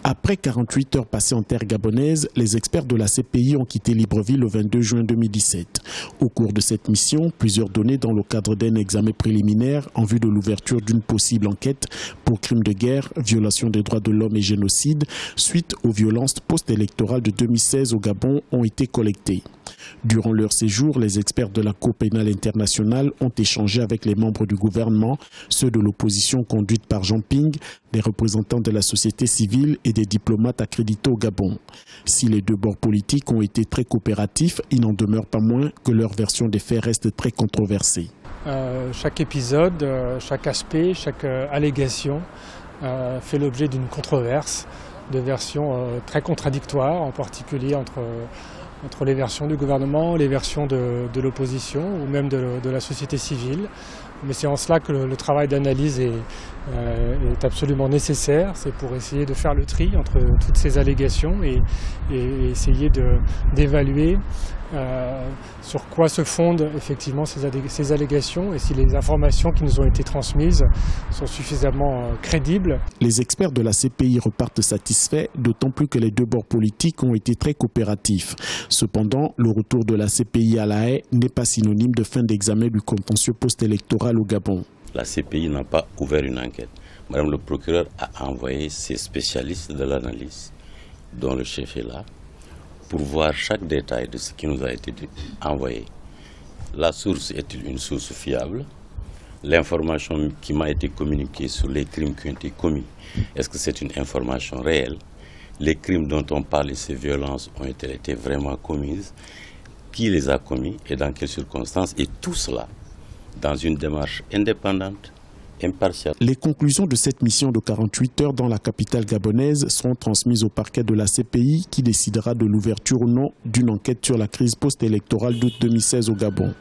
Après 48 heures passées en terre gabonaise, les experts de la CPI ont quitté Libreville le 22 juin 2017. Au cours de cette mission, plusieurs données dans le cadre d'un examen préliminaire en vue de l'ouverture d'une possible enquête pour crimes de guerre, violation des droits de l'homme et génocide suite aux violences post-électorales de 2016 au Gabon ont été collectées. Durant leur séjour, les experts de la Cour pénale internationale ont échangé avec les membres du gouvernement, ceux de l'opposition conduite par Jean Ping, des représentants de la société civile et des diplomates accrédités au Gabon. Si les deux bords politiques ont été très coopératifs, il n'en demeure pas moins que leur version des faits reste très controversée. Chaque épisode, chaque aspect, chaque allégation fait l'objet d'une controverse, de versions très contradictoires, en particulier entre les versions du gouvernement, les versions de l'opposition ou même de la société civile. Mais c'est en cela que le travail d'analyse est absolument nécessaire. C'est pour essayer de faire le tri entre toutes ces allégations et essayer d'évaluer sur quoi se fondent effectivement ces allégations et si les informations qui nous ont été transmises sont suffisamment crédibles. Les experts de la CPI repartent satisfaits, d'autant plus que les deux bords politiques ont été très coopératifs. Cependant, le retour de la CPI à La Haye n'est pas synonyme de fin d'examen du contentieux post-électoral au Gabon. La CPI n'a pas ouvert une enquête. Madame le procureur a envoyé ses spécialistes de l'analyse, dont le chef est là, pour voir chaque détail de ce qui nous a été envoyé. La source est-il une source fiable? L'information qui m'a été communiquée sur les crimes qui ont été commis, est-ce que c'est une information réelle? Les crimes dont on parle et ces violences ont-elles été vraiment commises? Qui les a commis et dans quelles circonstances? Et tout cela dans une démarche indépendante, impartiale. Les conclusions de cette mission de 48 heures dans la capitale gabonaise seront transmises au parquet de la CPI qui décidera de l'ouverture ou non d'une enquête sur la crise post-électorale d'août 2016 au Gabon.